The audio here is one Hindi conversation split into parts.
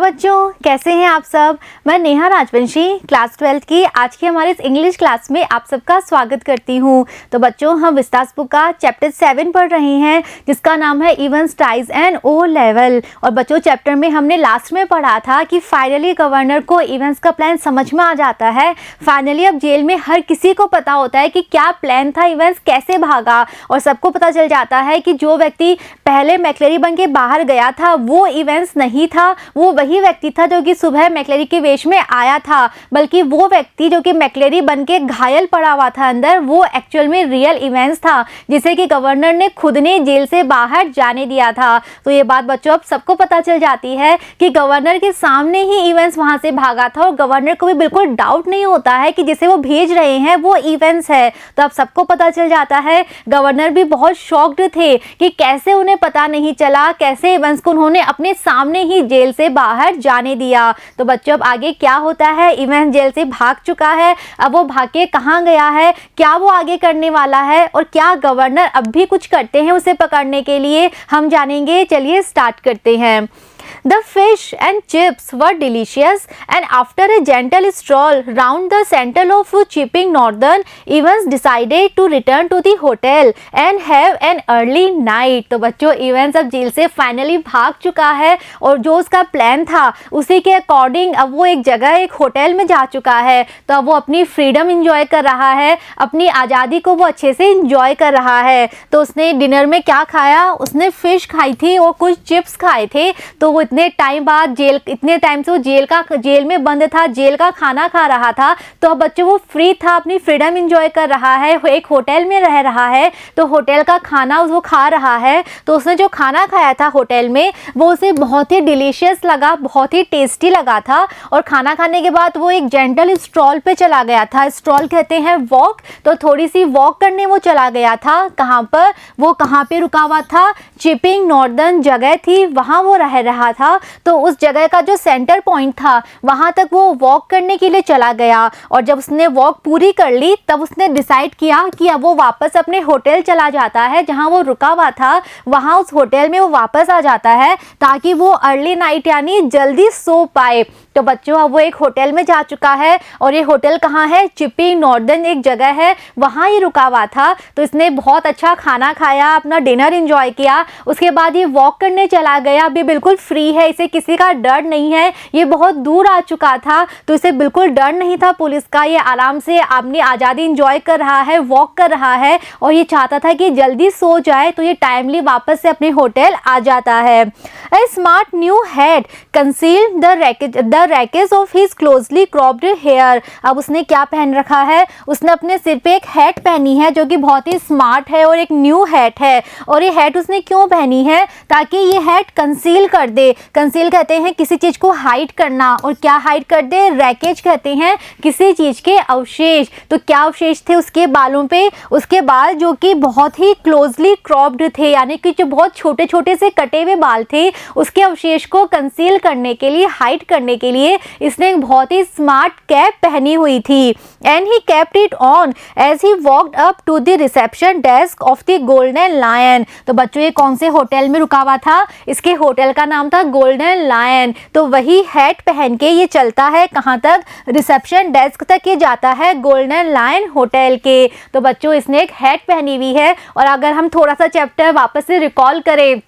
बच्चों, कैसे हैं आप सब। मैं नेहा राजवंशी क्लास 12 की आज की हमारे इस इंग्लिश क्लास में आप सबका स्वागत करती हूं। तो बच्चों, हम विस्तास बुक का चैप्टर 7 पढ़ रहे हैं जिसका नाम है events, ties and O level. और बच्चों, चैप्टर में हमने लास्ट में पढ़ा था कि फाइनली गवर्नर को इवेंट्स का प्लान समझ में आ जाता है। फाइनली अब जेल में हर किसी को पता होता है कि क्या प्लान था, इवेंट्स कैसे भागा, और सबको पता चल जाता है कि जो व्यक्ति पहले मैक्लेरी बन के बाहर गया था वो इवेंट्स नहीं था, वो वही व्यक्ति था जो कि सुबह मैक्लेरी के वेश में आया था, बल्कि वो व्यक्ति जो कि मैक्लेरी बन के घायल पड़ा हुआ था अंदर, वो एक्चुअल में रियल इवेंट्स था जिसे कि गवर्नर ने खुद ने जेल से बाहर जाने दिया था। तो ये बात बच्चों अब सबको पता चल जाती है कि गवर्नर के सामने ही इवेंट्स वहां से भागा था और गवर्नर को भी बिल्कुल डाउट नहीं होता है कि जिसे वो भेज रहे हैं वो इवेंट्स है। तो अब सबको पता चल जाता है। गवर्नर भी बहुत शॉक्ड थे कि कैसे उन्हें पता नहीं चला, कैसे इवेंट्स को उन्होंने अपने सामने ही जेल से बाहर जाने दिया। तो बच्चों, अब आगे क्या होता है। इवेंट्स जेल से भाग चुका है, अब वो भाग के कहाँ गया है, क्या वो आगे करने वाला है और क्या गवर्नर अब भी कुछ करते हैं उसे पकड़ने के लिए, हम जानेंगे। चलिए स्टार्ट करते हैं। The fish and chips were delicious, and after a gentle stroll round the center of Chipping Northern, Evans decided to return to the hotel and have an early night। तो बच्चों, Evans अब जेल से फाइनली भाग चुका है और जो उसका प्लान था उसी के अकॉर्डिंग अब वो एक जगह, एक होटल में जा चुका है। तो अब वो अपनी फ्रीडम इंजॉय कर रहा है, अपनी आज़ादी को वो अच्छे से इंजॉय कर रहा है। तो उसने डिनर में क्या खाया, उसने फिश खाई थी और कुछ चिप्स खाए थे। तो वो इतने टाइम बाद इतने टाइम से वो जेल में बंद था, जेल का खाना खा रहा था। तो अब बच्चों वो फ्री था, अपनी फ्रीडम एंजॉय कर रहा है, एक होटल में रह रहा है, तो होटल का खाना वो खा रहा है। तो उसने जो खाना खाया था होटल में वो उसे बहुत ही डिलीशियस लगा, बहुत ही टेस्टी लगा था। और खाना खाने के बाद वो एक जेंटल स्ट्रॉल पे चला गया था। स्ट्रॉल कहते हैं वॉक। तो थोड़ी सी वॉक करने वो चला गया था। कहाँ पर, वो कहाँ पे रुका हुआ था, चिपिंग नॉर्दर्न जगह थी, वहाँ वो रह रहा था। तो उस जगह का जो सेंटर पॉइंट था वहां तक वो वॉक करने के लिए चला गया। और जब उसने वॉक पूरी कर ली तब उसने डिसाइड किया कि अब वो वापस अपने होटल चला जाता है जहां वो रुका हुआ था, वहां उस होटल में वो वापस आ जाता है ताकि वो अर्ली नाइट यानी जल्दी सो पाए। तो बच्चों, अब वो एक होटल में जा चुका है और ये होटल कहाँ है, चिपिंग नॉर्दर्न एक जगह है, वहाँ ही रुका हुआ था। तो इसने बहुत अच्छा खाना खाया, अपना डिनर एंजॉय किया, उसके बाद ये वॉक करने चला गया। अभी बिल्कुल फ्री है, इसे किसी का डर नहीं है, ये बहुत दूर आ चुका था तो इसे बिल्कुल डर नहीं था पुलिस का। ये आराम से अपनी आज़ादी एंजॉय कर रहा है, वॉक कर रहा है और ये चाहता था कि जल्दी सो जाए। तो ये टाइमली वापस से अपने होटल आ जाता है। A smart new hat concealed the wreckage of his closely cropped hair। अब उसने क्या पहन रखा है, उसने अपने सिर पे एक हैट पहनी है जो कि बहुत ही स्मार्ट है और एक न्यू हैट है। और ये हैट उसने क्यों पहनी है, ताकि ये हैट कंसील कर दे। कंसील कहते हैं किसी चीज़ को हाइड करना, और क्या हाइड कर दे, रैकेज कहते हैं किसी चीज़ के अवशेष। तो क्या अवशेष थे उसके बालों पे, उसके बाल जो कि बहुत ही क्लोजली क्रॉप्ड थे, यानी कि जो बहुत छोटे छोटे से कटे हुए बाल थे, उसके अवशेष को कंसील करने के लिए, हाइड करने के लिए इसने एक बहुत ही स्मार्ट कैप पहनी हुई थी। And he kept it on as he walked up to the reception desk of the Golden Lion. तो बच्चों, ये कौन से होटल में रुका हुआ था, इसके होटल का नाम था गोल्डन लायन। तो वही हैट पहन के ये चलता है कहाँ तक, रिसेप्शन डेस्क तक ये जाता है गोल्डन लायन होटल के। तो बच्चों, इसने एक हैट पहनी हुई है। और अगर हम थोड़ा सा चैप्टर वापस से रिकॉल करें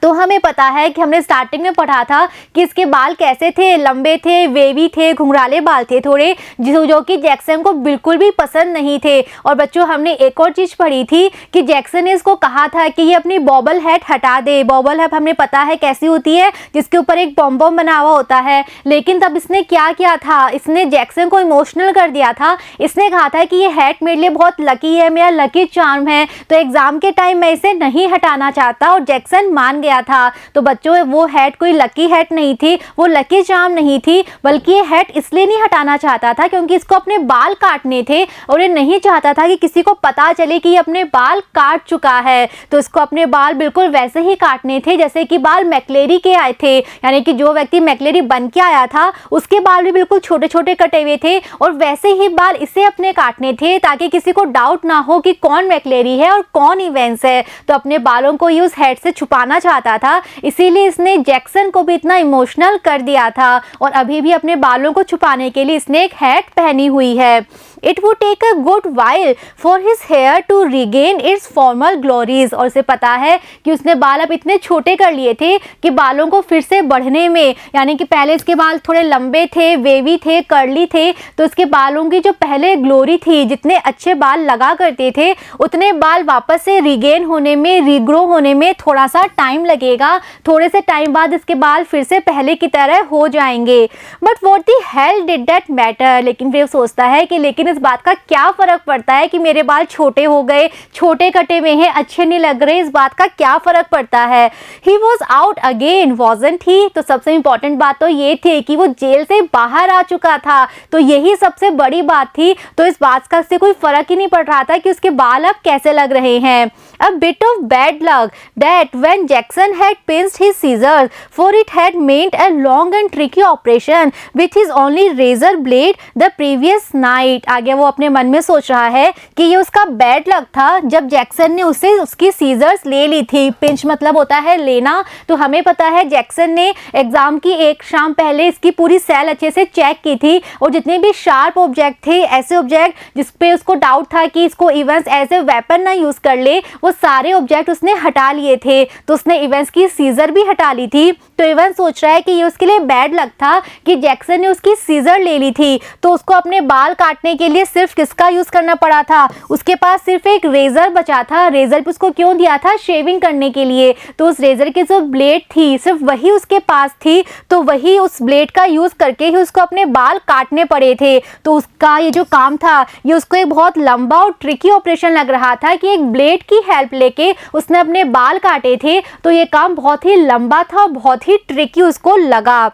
तो हमें पता है कि हमने स्टार्टिंग में पढ़ा था कि इसके बाल कैसे थे, लंबे थे, वेवी थे, घुंघराले बाल थे थोड़े, जो कि जैक्सन को बिल्कुल भी पसंद नहीं थे। और बच्चों, हमने एक और चीज़ पढ़ी थी कि जैक्सन ने इसको कहा था कि ये अपनी बॉबल हैट हटा दे। बॉबल हैट हमें पता है कैसी होती है, जिसके ऊपर एक बॉम बॉम बना हुआ होता है। लेकिन तब इसने क्या किया था, इसने जैक्सन को इमोशनल कर दिया था। इसने कहा था कि ये हैट मेरे लिए बहुत लकी है, मेरा लकी चार्म है, तो एग्जाम के टाइम मैं इसे नहीं हटाना चाहता। और जैक्सन मान गया था। तो बच्चों, वो हैट कोई लकी हैट नहीं थी, वो लकी चार्म नहीं थी, बल्कि ये हैट इसलिए नहीं हटाना चाहता था क्योंकि इसको अपने बाल काटने थे और ये नहीं चाहता था कि किसी को पता चले कि ये अपने बाल काट चुका है। तो इसको अपने बाल बिल्कुल वैसे ही काटने थे जैसे कि बाल मैक्लेरी के आए थे, यानी कि जो व्यक्ति मैक्लेरी बन के आया था उसके बाल भी बिल्कुल छोटे छोटे कटे हुए थे और वैसे ही बाल इसे अपने काटने थे ताकि किसी को डाउट ना हो कि कौन मैक्लेरी है और कौन इवेंट्स है। तो अपने बालों को ये उस हैट से छुपाना चाहता चाहता था, इसीलिए इसने जैक्सन को भी इतना इमोशनल कर दिया था और अभी भी अपने बालों को छुपाने के लिए इसने एक हैट पहनी हुई है। It would take a good while for his hair to regain its former glories। और उसे पता है कि उसने बाल अब इतने छोटे कर लिए थे कि बालों को फिर से बढ़ने में, यानी कि पहले इसके बाल थोड़े लंबे थे, वेवी थे, कर्ली थे, तो इसके बालों की जो पहले ग्लोरी थी, जितने अच्छे बाल लगा करते थे, उतने बाल वापस से रिगेन होने में, रीग्रो होने में थोड़ा सा टाइम लगेगा। थोड़े से टाइम बाद इसके बाल फिर से पहले की तरह हो जाएंगे। But what the hell did that matter. लेकिन फिर सोचता है कि लेकिन इस बात का क्या फर्क पड़ता है कि मेरे बाल छोटे हो गए, छोटे कटे हुए हैं, अच्छे नहीं लग रहे, इस बात का क्या फर्क पड़ता है। He was out again wasn't he. तो सबसे इंपॉर्टेंट बात तो ये थी कि वो जेल से बाहर आ चुका था, तो यही सबसे बड़ी बात थी। तो इस बात का से कोई फर्क ही नहीं पड़ रहा था कि उसके बाल अब कैसे लग रहे हैं। A bit of bad luck that when Jackson had pinched his scissors, for it had meant a long and tricky operation with his only razor blade the previous night। आगे वो अपने मन में सोच रहा है कि ये उसका बैड लक था जब जैक्सन ने उसे उसकी सीजर्स ले ली थी। पिंच मतलब होता है लेना, तो हमें पता है जैक्सन ने एग्जाम की एक शाम पहले इसकी पूरी सेल अच्छे से चेक की थी और जितने भी शार्प ऑब्जेक्ट थे, ऐसे ऑब्जेक्ट जिसपे उसको डाउट था कि इसको इवेंस एज ए वेपन ना यूज कर ले, वो सारे ऑब्जेक्ट उसने हटा लिए थे। तो उसने इवेंस की सीजर भी हटा ली थी। तो इवेंस सोच रहा है कि ये उसके लिए बैड लक था कि जैक्सन ने उसकी सीजर ले ली थी, तो उसको अपने बाल काटने के लिए सिर्फ किसका यूज करना पड़ा था, उसके पास सिर्फ एक रेजर बचा था। रेजर भी उसको क्यों दिया था, शेविंग करने के लिए। तो उस रेजर की जो ब्लेड थी सिर्फ वही उसके पास थी, तो वही उस ब्लेड का यूज करके ही उसको अपने बाल काटने पड़े थे। तो उसका ये जो काम था ये उसको एक बहुत लंबा और ट्रिकी ऑपरेशन लग रहा था कि एक ब्लेड की हेल्प लेके उसने अपने बाल काटे थे। तो ये काम बहुत ही लंबा था, बहुत ही ट्रिकी उसको लगा।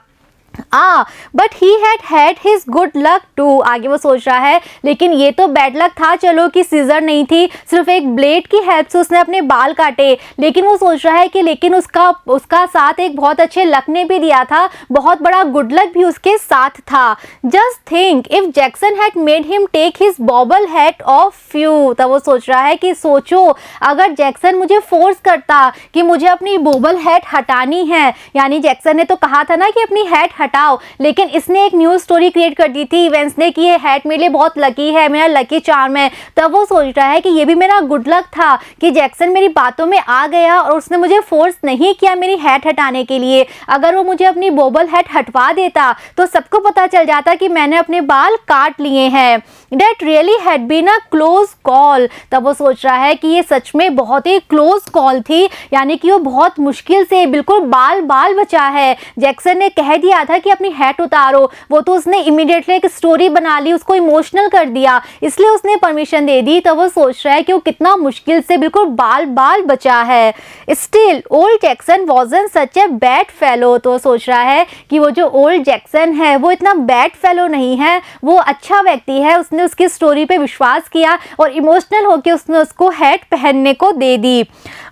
But he had his good luck too. आगे वो सोच रहा है लेकिन ये तो बैड लक था, चलो कि सीजर नहीं थी, सिर्फ एक ब्लेड की हेल्प से उसने अपने बाल काटे। लेकिन वो सोच रहा है कि लेकिन उसका साथ एक बहुत अच्छे लक ने भी दिया था, बहुत बड़ा गुड लक भी उसके साथ था। Just think if Jackson had made him take his bobble hat off you. तब वो सोच रहा है कि सोचो अगर जैक्सन मुझे फोर्स करता कि मुझे अपनी बॉबल हैट हटानी है, यानी जैक्सन ने तो कहा था ना कि अपनी हैट हटाओ, लेकिन इसने एक न्यूज़ स्टोरी क्रिएट कर दी थी इवेंट्स ने कि ये हैट मेरे लिए बहुत लकी है, मेरा लकी चार्म है। तब वो सोच रहा है कि ये भी मेरा गुड लक था कि जैक्सन मेरी बातों में आ गया और उसने मुझे फोर्स नहीं किया मेरी हैट हटाने के लिए। अगर वो मुझे अपनी बॉबल हैट हटवा देता तो सबको पता चल जाता कि मैंने अपने बाल काट लिए हैं। That really had been a close call। तब वो सोच रहा है कि ये सच में बहुत ही क्लोज कॉल थी, यानी कि वो बहुत मुश्किल से बिल्कुल बाल बचा है। जैक्सन ने कह दिया था कि अपनी हैट उतारो, वो तो उसने इमीडिएटली एक स्टोरी बना ली, उसको इमोशनल कर दिया, इसलिए उसने परमिशन दे दी। तो वो सोच रहा है कि वो कितना मुश्किल से बिल्कुल बाल बचा है। Still old Jackson wasn't such a bad fellow. तो सोच रहा है कि वो जो ओल्ड जैक्सन है वो इतना बैड फेलो नहीं है, वो अच्छा व्यक्ति है। उसने उसकी स्टोरी पे विश्वास किया और इमोशनल होकर उसने उसको हैट पहनने को दे दी।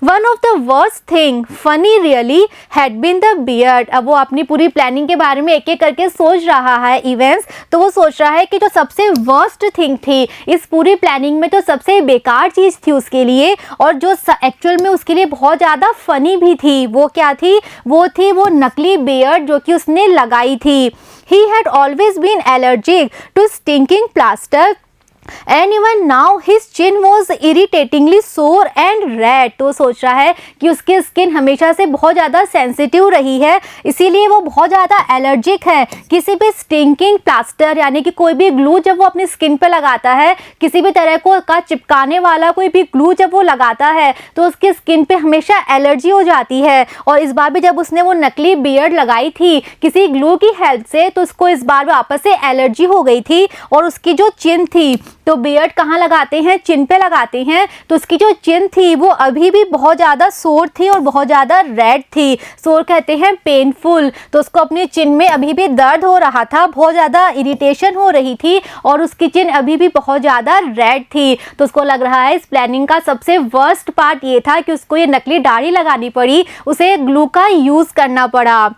One of the worst thing funny really had been the beard. अब वो अपनी पूरी प्लानिंग के बारे में एक एक करके सोच रहा है इवेंट्स। तो वो सोच रहा है कि जो सबसे वर्स्ट थिंग थी इस पूरी प्लानिंग में, जो सबसे बेकार चीज़ थी उसके लिए और जो एक्चुअल में उसके लिए बहुत ज़्यादा फनी भी थी, वो क्या थी, वो थी वो नकली बियर्ड जो कि उसने लगाई थी। He had always been allergic to stinking plaster and even now his chin was irritatingly sore and red। तो सोच रहा है कि उसकी स्किन हमेशा से बहुत ज़्यादा सेंसिटिव रही है, इसीलिए वो बहुत ज़्यादा एलर्जिक है किसी भी स्टिंकिंग प्लास्टर, यानी कि कोई भी ग्लू जब वो अपनी स्किन पे लगाता है, किसी भी तरह को का चिपकाने वाला कोई भी ग्लू जब वो लगाता है तो उसकी स्किन पे हमेशा एलर्जी हो जाती है। और इस बार भी जब उसने वो नकली बियर्ड लगाई थी किसी ग्लू की हेल्प से, तो उसको इस बार वापस से एलर्जी हो गई थी। और उसकी जो चिन थी, तो बियर्ड कहाँ लगाते हैं, चिन पे लगाते हैं, तो उसकी जो चिन थी वो अभी भी बहुत ज़्यादा सोर थी और बहुत ज़्यादा रेड थी। सोर कहते हैं पेनफुल। तो उसको अपनी चिन में अभी भी दर्द हो रहा था, बहुत ज़्यादा इरिटेशन हो रही थी और उसकी चिन अभी भी बहुत ज़्यादा रेड थी। तो उसको लग रहा है इस प्लानिंग का सबसे वर्स्ट पार्ट ये था कि उसको ये नकली दाढ़ी लगानी पड़ी, उसे ग्लू का यूज़ करना पड़ा।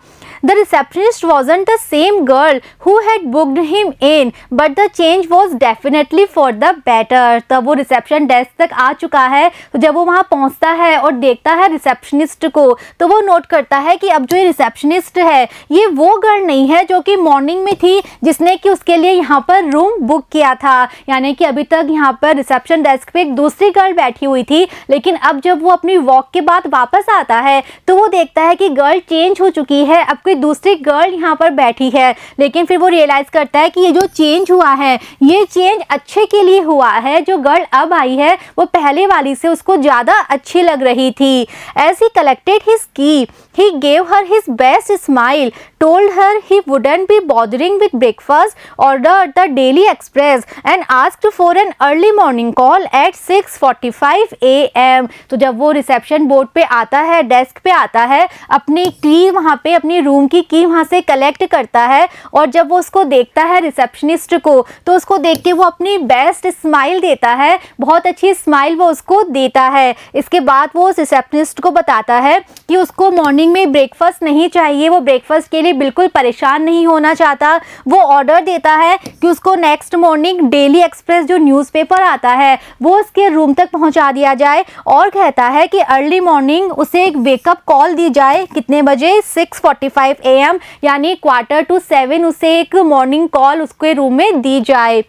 The receptionist wasn't the same girl who had booked him in but the change was definitely for the better. तब वो रिसेप्शन डेस्क तक आ चुका है, तो जब वो वहाँ पहुँचता है और देखता है रिसेप्शनिस्ट को, तो वो नोट करता है कि अब जो ये रिसेप्शनिस्ट है ये वो गर्ल नहीं है जो कि मॉर्निंग में थी, जिसने कि उसके लिए यहाँ पर रूम बुक किया था। यानी कि अभी तक यहाँ पर रिसेप्शन डेस्क पे एक दूसरी गर्ल बैठी हुई थी, लेकिन अब जब वो अपनी वॉक के बाद वापस आता है तो वो देखता है कि गर्ल चेंज हो चुकी है, अब कोई दूसरी गर्ल यहाँ पर बैठी है। लेकिन फिर वो रियलाइज करता है कि ये जो चेंज हुआ है ये चेंज अच्छे के लिए हुआ है। जो गर्ल अब आई है वो पहले वाली से उसको ज़्यादा अच्छी लग रही थी। एज ही कलेक्टेड हिज की he gave her his best smile, told her he wouldn't be bothering with breakfast, ordered the Daily Express and asked for an early morning call at 6:45 AM। तो जब वो रिसेप्शन बोर्ड पे आता है, डेस्क पे आता है, अपनी की वहाँ पे अपनी रूम की वहाँ से कलेक्ट करता है, और जब वो उसको देखता है रिसेप्शनिस्ट को, तो उसको देख के वो अपनी बेस्ट स्माइल देता है, बहुत अच्छी स्माइल वो उसको देता है। इसके बाद वो उस रिसेप्शनिस्ट को बताता है कि उसको मॉर्निंग में ब्रेकफास्ट नहीं चाहिए, वो ब्रेकफास्ट के लिए बिल्कुल परेशान नहीं होना चाहता। वो ऑर्डर देता है कि उसको नेक्स्ट मॉर्निंग डेली एक्सप्रेस जो न्यूज़पेपर आता है वो उसके रूम तक पहुंचा दिया जाए, और कहता है कि अर्ली मॉर्निंग उसे एक वेकअप कॉल दी जाए। कितने बजे? 6:45 AM, यानी 6:45 उसे एक मॉर्निंग कॉल उसके रूम में दी जाए।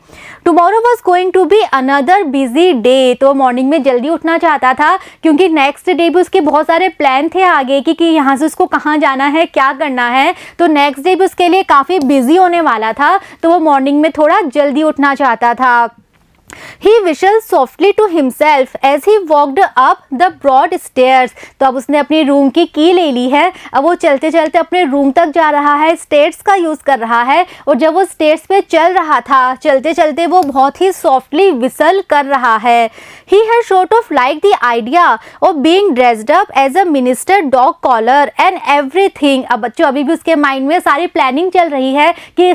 Tomorrow was going to be another busy day. तो मॉर्निंग में जल्दी उठना चाहता था क्योंकि नेक्स्ट डे भी उसके बहुत सारे प्लान थे आगे कि यहाँ से उसको कहाँ जाना है, क्या करना है। तो नेक्स्ट डे भी उसके लिए काफ़ी बिजी होने वाला था, तो वो मॉर्निंग में थोड़ा जल्दी उठना चाहता था। He whistled softly to himself as he walked up the broad stairs। तो अब उसने अपनी रूम की ले ली है, अब वो चलते चलते अपने रूम तक जा रहा है, स्टेयर्स का यूज़ कर रहा है। और जब वो स्टेयर्स पे चल रहा था, चलते चलते वो बहुत ही सॉफ्टली विसल कर रहा है। He had sort of liked the idea of being dressed up as a minister dog collar and everything। अब बच्चों अभी भी उसके माइंड में सारी प्लानिंग चल रही है कि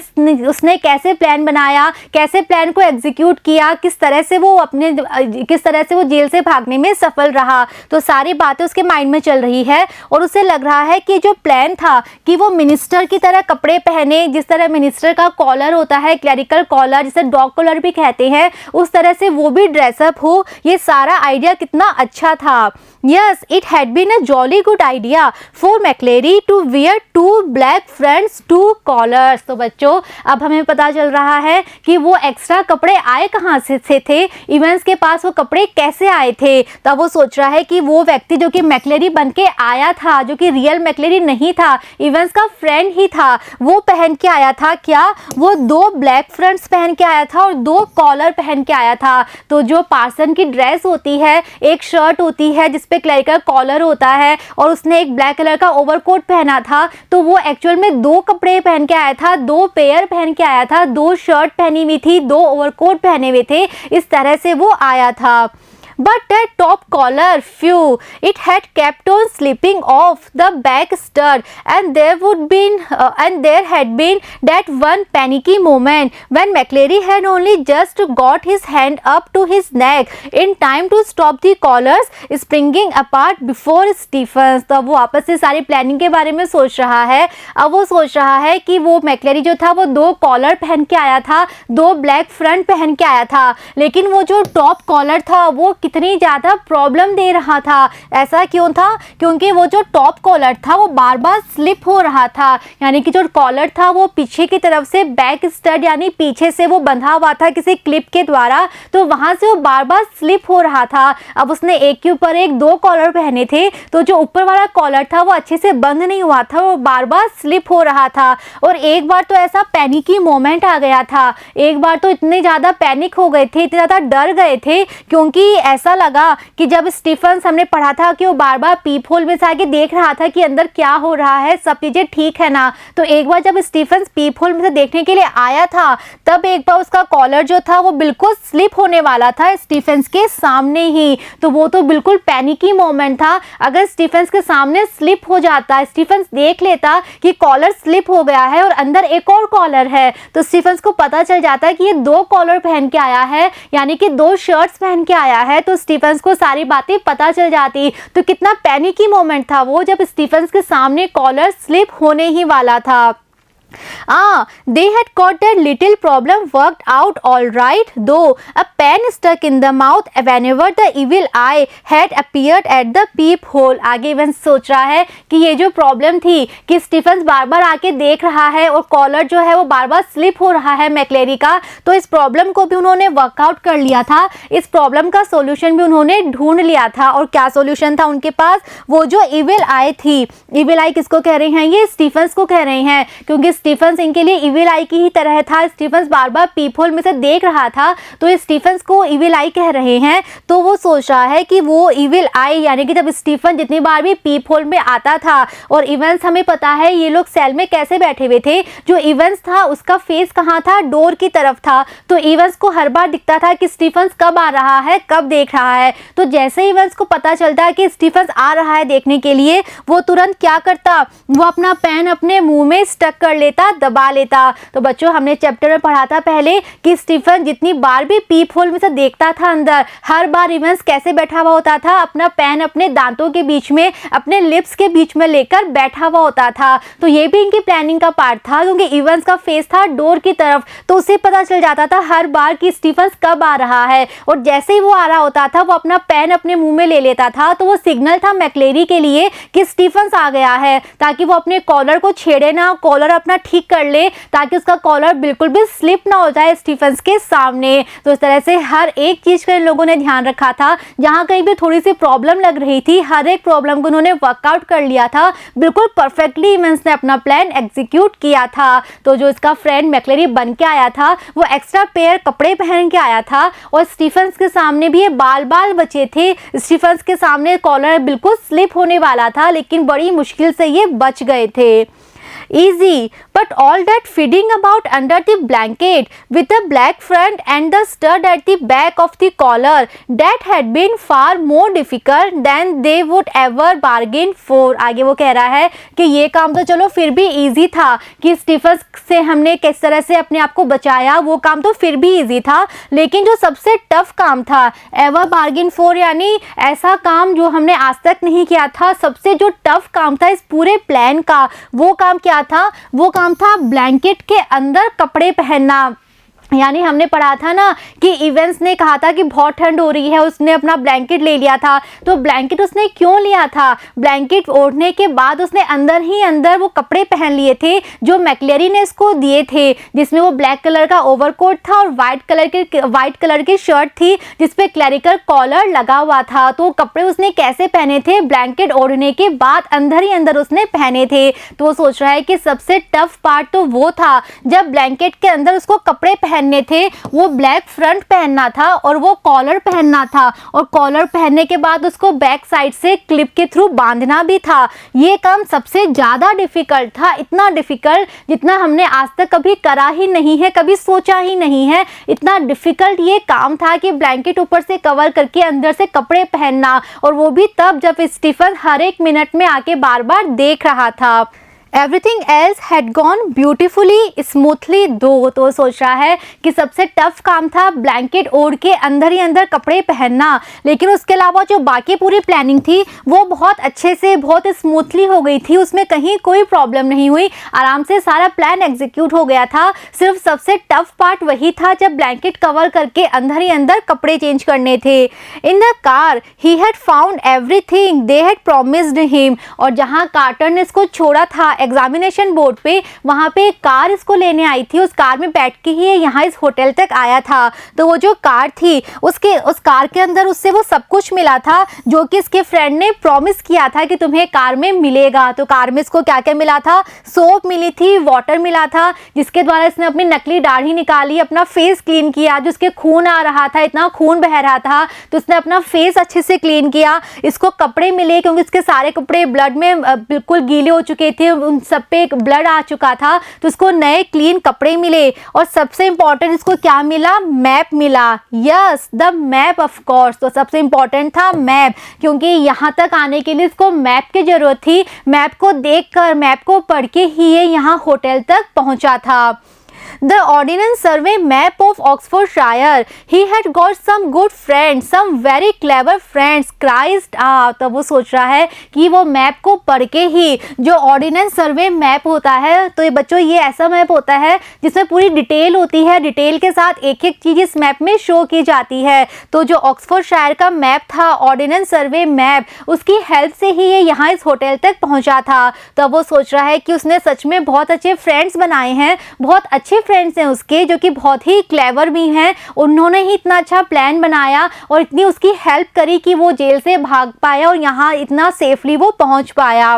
उसने कैसे प्लान बनाया, कैसे प्लान को एग्जीक्यूट किया, किस तरह से वो जेल से भागने में सफल रहा। तो सारी बातें उसके माइंड में चल रही है, और उसे लग रहा है कि जो प्लान था कि वो मिनिस्टर की तरह कपड़े पहने, जिस तरह मिनिस्टर का कॉलर होता है, क्लरिकल कॉलर जिसे डॉग कॉलर भी कहते हैं, उस तरह से वो भी ड्रेसअप हो, ये सारा आइडिया कितना अच्छा था। Yes, it had been a jolly good idea for McClary to wear two black fronts, two collars। तो बच्चों अब हमें पता चल रहा है कि वो एक्स्ट्रा कपड़े आए कहाँ से थे, इवेंस के पास वो कपड़े कैसे आए थे। तब वो सोच रहा है कि वो व्यक्ति जो कि मैक्लेरी बन के आया था, जो कि रियल मैक्लेरी नहीं था, इवेंस का फ्रेंड ही था, वो पहन के आया था क्या? वो 2 ब्लैक फ्रंट्स पहन के आया था और 2 कॉलर पहन के आया था। तो जो पार्सन की ड्रेस होती है, एक शर्ट होती है जिस पे क्लरिकल कॉलर होता है, और उसने एक ब्लैक कलर का ओवरकोट पहना था, तो वो एक्चुअल में 2 कपड़े पहन के आया था, 2 पेयर पहन के आया था, 2 शर्ट पहनी हुई थी, 2 ओवरकोट पहने हुए थे, इस तरह से वो आया था। But that top collar, phew, it had kept on slipping off the back stud, and there had been that one panicky moment when McClary had only just got his hand up to his neck in time to stop the collars springing apart before Stephens। तो अब वो वापस से सारी प्लानिंग के बारे में सोच रहा है। अब वो सोच रहा है कि वो मैक्लेरी जो था वो 2 कॉलर पहन के आया था, 2 ब्लैक फ्रंट पहन के आया था, लेकिन वो जो टॉप कॉलर था वो कितनी ज़्यादा प्रॉब्लम दे रहा था। ऐसा क्यों था? क्योंकि वो जो टॉप कॉलर था वो बार बार स्लिप हो रहा था, यानी कि जो कॉलर था वो पीछे की तरफ से बैक स्टड यानी पीछे से वो बंधा हुआ था किसी क्लिप के द्वारा, तो वहाँ से वो बार बार स्लिप हो रहा था। अब उसने एक के ऊपर एक 2 कॉलर पहने थे, तो जो ऊपर वाला कॉलर था वो अच्छे से बंद नहीं हुआ था, वो बार बार स्लिप हो रहा था। और एक बार तो ऐसा पैनिकी मोमेंट आ गया था, एक बार तो इतने ज़्यादा पैनिक हो गए थे, इतने ज़्यादा डर गए थे, क्योंकि ऐसा लगा कि जब स्टीफन्स हमने पढ़ा था कि वो बार बार पीप होल में से आके देख रहा था कि अंदर क्या हो रहा है, सब चीज़ें ठीक है ना। तो एक बार जब स्टीफन्स पीप होल में से देखने के लिए आया था, तब एक बार उसका कॉलर जो था वो बिल्कुल स्लिप होने वाला था स्टीफन्स के सामने ही। तो वो तो बिल्कुल पैनिकी मोमेंट था। अगर स्टीफन्स के सामने स्लिप हो जाता, स्टीफन्स देख लेता कि कॉलर स्लिप हो गया है और अंदर एक और कॉलर है, तो स्टीफन्स को पता चल जाता है कि ये 2 कॉलर पहन के आया है, यानी कि 2 शर्ट्स पहन के आया है, तो स्टीफेंस को सारी बातें पता चल जाती। तो कितना पैनिकी मोमेंट था वो जब स्टीफेंस के सामने कॉलर स्लिप होने ही वाला था। They had caught their little problem worked out all right, though a pen stuck in the mouth whenever the evil eye had appeared at the peephole। आगे इवेंस सोच रहा है कि ये जो प्रॉब्लम थी कि स्टीफेंस बार बार आके देख रहा है और कॉलर जो है वो बार बार स्लिप हो रहा है मैक्लेरी का, तो इस प्रॉब्लम को भी उन्होंने वर्कआउट कर लिया था। इस प्रॉब्लम का सोल्यूशन भी उन्होंने ढूंढ लिया था। और क्या सोल्यूशन था उनके पास? वो जो इविल आई थी, इविल आई किसको कह रहे हैं? ये स्टीफेंस को कह रहे हैं, क्योंकि स्टीफेंस इनके लिए इविल आई की ही तरह था। स्टीफेंस बार बार पीपहोल में से देख रहा था, तो ये स्टीफेंस को इविल आई कह रहे हैं। तो वो सोच रहा है कि वो इविल आई, यानी कि जब स्टीफन जितनी बार भी पीपहोल में आता था, और इवेंस हमें पता है ये लोग सेल में कैसे बैठे हुए थे, जो इवेंस था उसका फेस कहाँ था? डोर की तरफ था। तो इवेंस को हर बार दिखता था कि स्टीफेंस कब आ रहा है, कब देख रहा है। तो जैसे इवेंस को पता चलता है कि स्टीफेंस आ रहा है देखने के लिए, वो तुरंत क्या करता? वो अपना पेन अपने मुंह में स्टक कर लेता, दबा लेता। तो बच्चों हमने चैप्टर में पढ़ा था पहले कि स्टीफन जितनी बार भी पीप होल में से देखता था अंदर, हर बार इवेंस कैसे बैठा हुआ होता था? अपना पेन अपने दांतों के बीच में, अपने लिप्स के बीच में लेकर बैठा हुआ होता था। तो ये भी इनकी प्लानिंग का पार्ट था, क्योंकि इवेंस का फेस था डोर की तरफ, तो उसे पता चल जाता था हर बार कि स्टीफन कब आ रहा है। और जैसे ही वो आ रहा होता था, वो अपना पेन अपने मुंह में ले लेता था। तो वो सिग्नल था मैक्लेरी के लिए कि स्टीफन आ गया है, ताकि वो अपने कॉलर को छेड़े ना, कॉलर अपना ठीक कर ले, ताकि उसका कॉलर बिल्कुल भी स्लिप ना हो जाए स्टीफन के सामने। तो इस तरह से हर एक चीज का इन लोगों ने ध्यान रखा था। जहां कहीं भी थोड़ी सी प्रॉब्लम लग रही थी, हर एक प्रॉब्लम को उन्होंने वर्कआउट कर लिया था। बिल्कुल परफेक्टली इवेंस ने अपना प्लान एग्जीक्यूट किया था। तो जो इसका फ्रेंड मैक्लेरी बन के आया था, वो एक्स्ट्रा पेयर कपड़े पहन के आया था, और स्टीफन के सामने भी ये बाल बाल बचे थे। स्टीफन के सामने कॉलर बिल्कुल स्लिप होने वाला था, लेकिन बड़ी मुश्किल से ये बच गए थे। Easy, but all that feeding about under the blanket with the black front and the stud at the back of the collar, that had been far more difficult than they would ever bargain for। आगे वो कह रहा है कि ये काम तो चलो फिर भी easy था, कि स्टीफन से हमने किस तरह से अपने आप को बचाया, वो काम तो फिर भी easy था। लेकिन जो सबसे टफ काम था, ever bargain for, यानी ऐसा काम जो हमने आज तक नहीं किया था, सबसे जो टफ काम था इस पूरे प्लान का, वो काम क्या था? वो काम था ब्लैंकेट के अंदर कपड़े पहनना। यानी हमने पढ़ा था ना कि इवेंस ने कहा था कि बहुत ठंड हो रही है, उसने अपना ब्लैंकेट ले लिया था। तो ब्लैंकेट उसने क्यों लिया था? ब्लैंकेट ओढ़ने के बाद उसने अंदर ही अंदर वो कपड़े पहन लिए थे जो मैक्लेरी ने इसको दिए थे, जिसमें वो ब्लैक कलर का ओवरकोट था और वाइट कलर की शर्ट थी जिसपे क्लरिकल कॉलर लगा हुआ था। तो कपड़े उसने कैसे पहने थे? ब्लैंकेट ओढ़ने के बाद अंदर ही अंदर उसने पहने थे। तो वो सोच रहा है कि सबसे टफ पार्ट तो वो था जब ब्लैंकेट के अंदर उसको कपड़े थे, वो ब्लैक फ्रंट पहनना था और वो कॉलर पहनना था, और कॉलर पहनने के बाद उसको बैक साइड से क्लिप के थ्रू बांधना भी था। ये काम सबसे ज्यादा डिफिकल्ट था, इतना डिफिकल्ट जितना हमने आज तक कभी करा ही नहीं है, कभी सोचा ही नहीं है। इतना डिफिकल्ट ये काम था कि ब्लैंकेट ऊपर से कवर करके अंदर से कपड़े पहनना, और वो भी तब जब स्टीफन हर एक मिनट में आके बार बार देख रहा था। Everything else had gone beautifully smoothly though। तो सोच रहा है कि सबसे टफ काम था ब्लैंकेट ओढ़ के अंदर ही अंदर कपड़े पहनना, लेकिन उसके अलावा जो बाकी पूरी प्लानिंग थी वो बहुत अच्छे से, बहुत स्मूथली हो गई थी। उसमें कहीं कोई प्रॉब्लम नहीं हुई, आराम से सारा प्लान एग्जीक्यूट हो गया था। सिर्फ सबसे टफ पार्ट वही था जब ब्लैंकेट कवर करके अंदर ही अंदर कपड़े चेंज करने थे। In the car he had found everything they had promised him. और जहाँ कार्टर ने इसको छोड़ा था एग्जामिनेशन बोर्ड पे, वहां पे एक कार इसको लेने आई थी। उस कार में बैठ के ही यहाँ इस होटल तक आया था। तो वो जो कार थी, उस कार के अंदर उससे वो सब कुछ मिला था जो कि इसके फ्रेंड ने प्रॉमिस किया था कि तुम्हें कार में मिलेगा। तो कार में इसको क्या क्या मिला था? सोप मिली थी, वाटर मिला था, जिसके द्वारा इसने अपनी नकली दाढ़ी निकाली, अपना फेस क्लीन किया। जो उसके खून आ रहा था, इतना खून बह रहा था, तो उसने अपना फेस अच्छे से क्लीन किया। इसको कपड़े मिले, क्योंकि इसके सारे कपड़े ब्लड में बिल्कुल गीले हो चुके थे, उन सब पे एक ब्लड आ चुका था। तो इसको नए क्लीन कपड़े मिले, और सबसे इंपॉर्टेंट इसको क्या मिला? मैप मिला। Yes, the map of course. तो सबसे इंपॉर्टेंट था मैप, क्योंकि यहाँ तक आने के लिए इसको मैप की जरूरत थी। मैप को देखकर, मैप को पढ़ के ही ये यहाँ होटल तक पहुंचा था। The Ordnance Survey map of Oxfordshire. He had got some good friends, some very clever friends. Christ तो वो सोच रहा है कि वो मैप को पढ़ के ही, जो ऑर्डिनेंस सर्वे मैप होता है, तो ये बच्चों ये ऐसा मैप होता है जिसमें पूरी डिटेल होती है, डिटेल के साथ एक एक चीज़ इस मैप में शो की जाती है। तो जो ऑक्सफोर्डशायर का मैप था, ऑर्डिनेंस सर्वे मैप, उसकी हेल्प से ही ये यहाँ इस होटल तक पहुँचा था। तो वो सोच रहा है कि उसने सच में बहुत अच्छे फ्रेंड्स बनाए हैं, बहुत अच्छे फ्रेंड्स हैं उसके, जो कि बहुत ही क्लेवर भी हैं। उन्होंने ही इतना अच्छा प्लान बनाया और इतनी उसकी हेल्प करी कि वो जेल से भाग पाया और यहाँ इतना सेफली वो पहुँच पाया।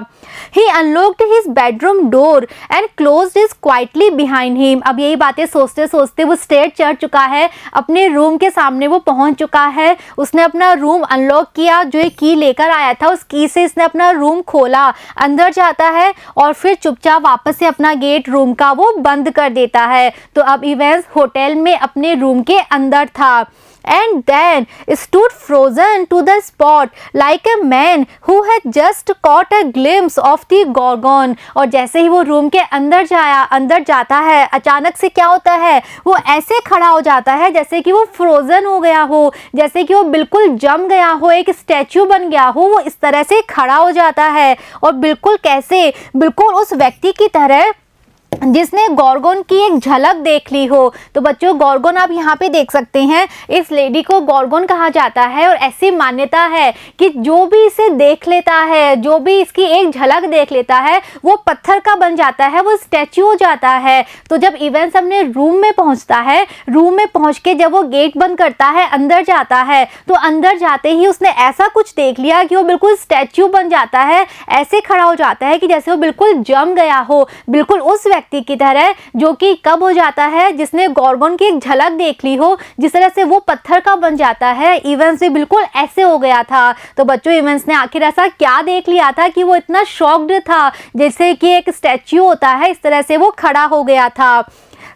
He unlocked his bedroom door and closed it quietly behind him. अब यही बातें सोचते सोचते वो स्टेयर चढ़ चुका है, अपने रूम के सामने वो पहुंच चुका है। उसने अपना रूम अनलॉक किया, जो एक की लेकर आया था उस की से इसने अपना रूम खोला, अंदर जाता है और फिर चुपचाप वापस से अपना गेट रूम का वो बंद कर देता है। तो अब इवेंस होटल में अपने रूम के अंदर था। And then stood frozen to the spot like a man who had just caught a glimpse of the Gorgon. और जैसे ही वो रूम के अंदर जाता है, अचानक से क्या होता है, वो ऐसे खड़ा हो जाता है जैसे कि वो फ्रोजन हो गया हो, जैसे कि वो बिल्कुल जम गया हो, एक स्टैचू बन गया हो। वो इस तरह से खड़ा हो जाता है और बिल्कुल कैसे, बिल्कुल उस व्यक्ति की तरह जिसने गॉर्गोन की एक झलक देख ली हो। तो बच्चों गॉर्गोन आप यहाँ पे देख सकते हैं, इस लेडी को गॉर्गोन कहा जाता है और ऐसी मान्यता है कि जो भी इसे देख लेता है, जो भी इसकी एक झलक देख लेता है, वो पत्थर का बन जाता है, वो स्टैच्यू हो जाता है। तो जब इवेंस अपने रूम में पहुँचता है, रूम में पहुँच के जब वो गेट बंद करता है, अंदर जाता है, तो अंदर जाते ही उसने ऐसा कुछ देख लिया कि वो बिल्कुल स्टैच्यू बन जाता है, ऐसे खड़ा हो जाता है कि जैसे वो बिल्कुल जम गया हो, बिल्कुल उस व्यक्ति की तरह, जो कि कब हो जाता है, जिसने गॉर्गोन की एक झलक देख ली हो, जिस तरह से वो पत्थर का बन जाता है। इवेंस भी बिल्कुल ऐसे हो गया था। तो बच्चों इवेंस ने आखिर ऐसा क्या देख लिया था कि वो इतना शॉक्ड था, जैसे कि एक स्टैच्यू होता है, इस तरह से वो खड़ा हो गया था।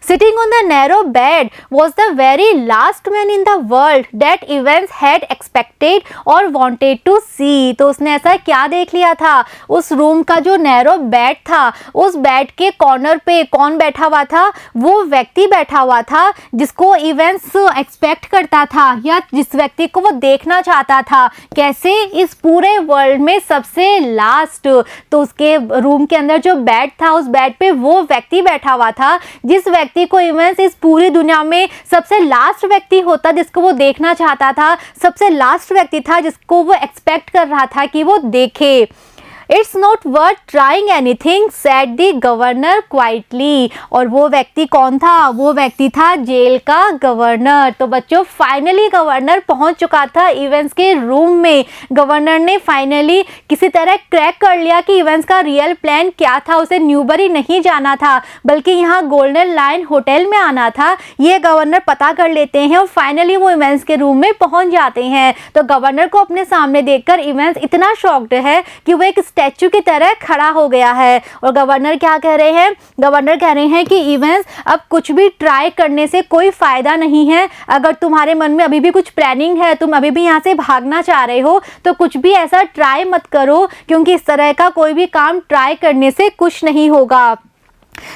Sitting on the narrow bed was the very last man in the world that Evans had expected or wanted to see. तो उसने ऐसा क्या देख लिया था, उस रूम का जो नैरो बेड था, उस बेड के कॉर्नर पे कौन बैठा हुआ था, वो व्यक्ति बैठा हुआ था जिसको इवेंस एक्सपेक्ट करता था, या जिस व्यक्ति को वो देखना चाहता था। कैसे, इस पूरे वर्ल्ड में सबसे लास्ट। तो उसके रूम के अंदर जो बेड था, उस बेड पे वो व्यक्ति बैठा हुआ था, जिस व्यक्ति को इवेंस इस पूरी दुनिया में सबसे लास्ट व्यक्ति होता जिसको वो देखना चाहता था, सबसे लास्ट व्यक्ति था जिसको वो एक्सपेक्ट कर रहा था कि वो देखे। It's not worth trying anything, said the governor quietly. और वो व्यक्ति कौन था, वो व्यक्ति था जेल का गवर्नर। तो बच्चों फाइनली गवर्नर पहुंच चुका था इवेंस के रूम में। गवर्नर ने फाइनली किसी तरह क्रैक कर लिया कि इवेंस का रियल प्लान क्या था। उसे न्यूबरी नहीं जाना था, बल्कि यहाँ गोल्डन लायन होटल में आना था। ये गवर्नर पता कर लेते हैं और फाइनली वो इवेंस के रूम में पहुंच जाते हैं। तो गवर्नर को अपने सामने देखकर इवेंस इतना शॉक्ड है कि वो एक स्टैचू की तरह खड़ा हो गया है। और गवर्नर क्या कह रहे हैं, गवर्नर कह रहे हैं कि इवेंस अब कुछ भी ट्राई करने से कोई फायदा नहीं है। अगर तुम्हारे मन में अभी भी कुछ प्लानिंग है, तुम अभी भी यहाँ से भागना चाह रहे हो, तो कुछ भी ऐसा ट्राई मत करो, क्योंकि इस तरह का कोई भी काम ट्राई करने से कुछ नहीं होगा।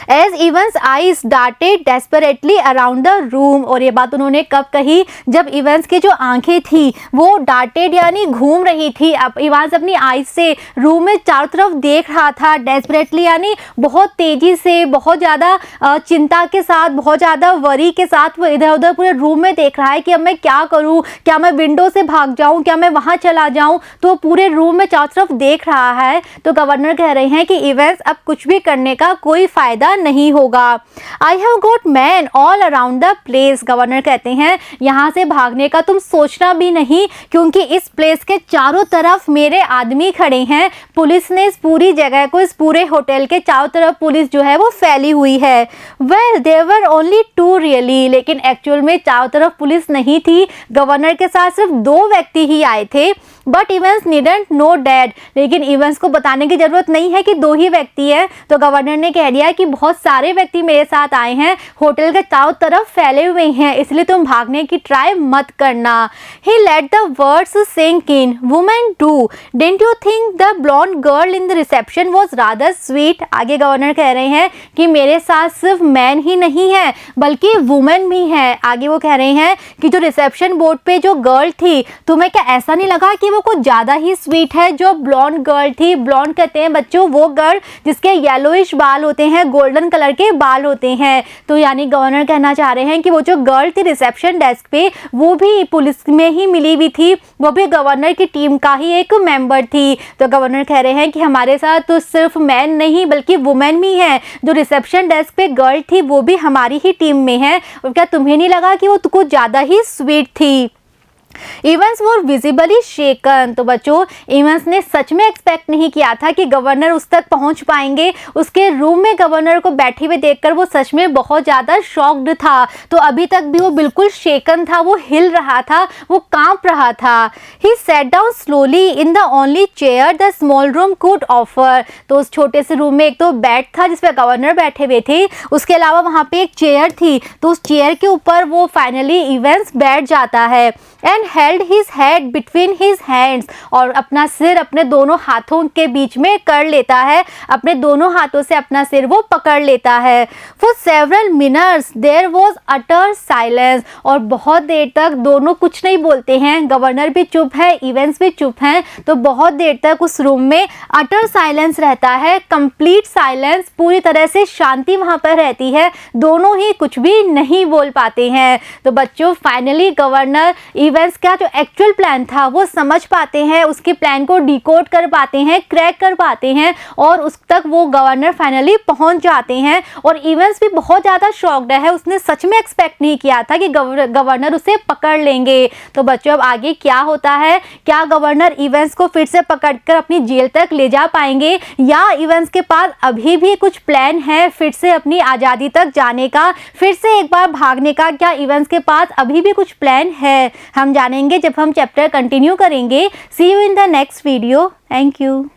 As Evans' eyes darted desperately around the room, और ये बात उन्होंने कब कही, जब इवेंस की जो आंखें थी वो डार्टेड यानी घूम रही थी। अब इवेंस अपनी आईज से रूम में चारों तरफ देख रहा था, डेस्परेटली यानी बहुत तेजी से, बहुत ज़्यादा चिंता के साथ, बहुत ज़्यादा वरी के साथ वो इधर उधर पूरे रूम में देख रहा है कि अब मैं क्या करूँ, क्या मैं विंडो से भाग जाऊँ, क्या मैं वहाँ चला जाऊँ। तो पूरे रूम में चारों तरफ देख रहा है। तो गवर्नर कह रहे हैं कि इवेंस अब कुछ भी करने का कोई फायदा नहीं होगा। I have got man all around the place. Governor कहते हैं यहाँ से भागने का तुम सोचना भी नहीं, क्योंकि इस प्लेस के चारों तरफ मेरे आदमी खड़े हैं। पुलिस ने इस पूरी जगह को, इस पूरे होटल के चारों तरफ पुलिस जो है वो फैली हुई है। Well there were only two really, लेकिन एक्चुअल में चारों तरफ पुलिस नहीं थी। गवर्नर के साथ सिर्फ दो व्यक्ति ही आए थे। But Evans needn't know that, लेकिन इवेंस को बताने की जरूरत नहीं है कि दो ही व्यक्ति है। तो गवर्नर ने कह दिया कि कि बहुत सारे व्यक्ति मेरे साथ आए हैं, होटल के चारों तरफ फैले हुए हैं, इसलिए तुम भागने की ट्राई मत करना। He let the words sink in. Woman do. Didn't you think the blonde girl in the reception was rather sweet? आगे गवर्नर कह रहे हैं कि मेरे साथ सिर्फ मैन ही नहीं है बल्कि वुमेन भी है। आगे वो कह रहे हैं कि जो रिसेप्शन बोर्ड पे जो गर्ल थी, तुम्हें क्या ऐसा नहीं लगा कि वो कुछ ज़्यादा ही स्वीट है? जो ब्लॉन्ड गर्ल थी, ब्लॉन्ड कहते हैं बच्चों वो गर्ल जिसके येलोइश बाल होते हैं, गोल्डन कलर के बाल होते हैं। तो यानी गवर्नर कहना चाह रहे हैं कि वो जो गर्ल थी रिसेप्शन डेस्क पे, वो भी पुलिस में ही मिली हुई थी, वो भी गवर्नर की टीम का ही एक मेंबर थी। तो गवर्नर कह रहे हैं कि हमारे साथ तो सिर्फ मैन नहीं बल्कि वुमेन भी है। जो रिसेप्शन डेस्क पे गर्ल थी वो भी हमारी ही टीम में है। और क्या तुम्हें नहीं लगा कि वो कुछ ज़्यादा ही स्वीट थी? इवेंस वर विजिबली शेकन। तो बच्चों, इवेंस ने सच में एक्सपेक्ट नहीं किया था कि गवर्नर उस तक पहुंच पाएंगे। उसके रूम में गवर्नर को बैठे हुए देखकर वो सच में बहुत ज़्यादा शॉक्ड था। तो अभी तक भी वो बिल्कुल शेकन था, वो हिल रहा था, वो कांप रहा था। He sat down slowly in the only chair the small room could offer. तो उस छोटे से रूम में एक तो बेड था जिस पर गवर्नर बैठे हुए थे, उसके अलावा वहाँ पे एक चेयर थी। तो उस चेयर के ऊपर वो फाइनली इवेंस बैठ जाता है and held his head between his hands, और अपना सिर अपने दोनों हाथों के बीच में कर लेता है, अपने दोनों हाथों से अपना सिर वो पकड़ लेता है। For several minutes there was utter silence, और बहुत देर तक दोनों कुछ नहीं बोलते हैं, गवर्नर भी चुप है, इवेंट्स भी चुप हैं। तो बहुत देर तक उस रूम में अटर साइलेंस रहता है, कंप्लीट साइलेंस, पूरी तरह से शांति वहाँ पर रहती है, दोनों ही कुछ भी नहीं बोल पाते हैं। तो बच्चों, फाइनली गवर्नर इवेंट्स का जो एक्चुअल प्लान था वो समझ पाते हैं, उसके प्लान को डिकोड कर पाते हैं, क्रैक कर पाते हैं, और उस तक वो गवर्नर फाइनली पहुंच जाते हैं। और इवेंट्स भी बहुत ज़्यादा शॉक्ड है, उसने सच में एक्सपेक्ट नहीं किया था कि गवर्नर उसे पकड़ लेंगे। तो बच्चों, अब आगे क्या होता है? क्या गवर्नर इवेंट्स को फिर से पकड़कर अपनी जेल तक ले जा पाएंगे, या इवेंट्स के पास अभी भी कुछ प्लान है फिर से अपनी आज़ादी तक जाने का, फिर से एक बार भागने का? क्या इवेंट्स के पास अभी भी कुछ प्लान है? हम जानेंगे जब हम चैप्टर कंटिन्यू करेंगे। See you in the next video. Thank you.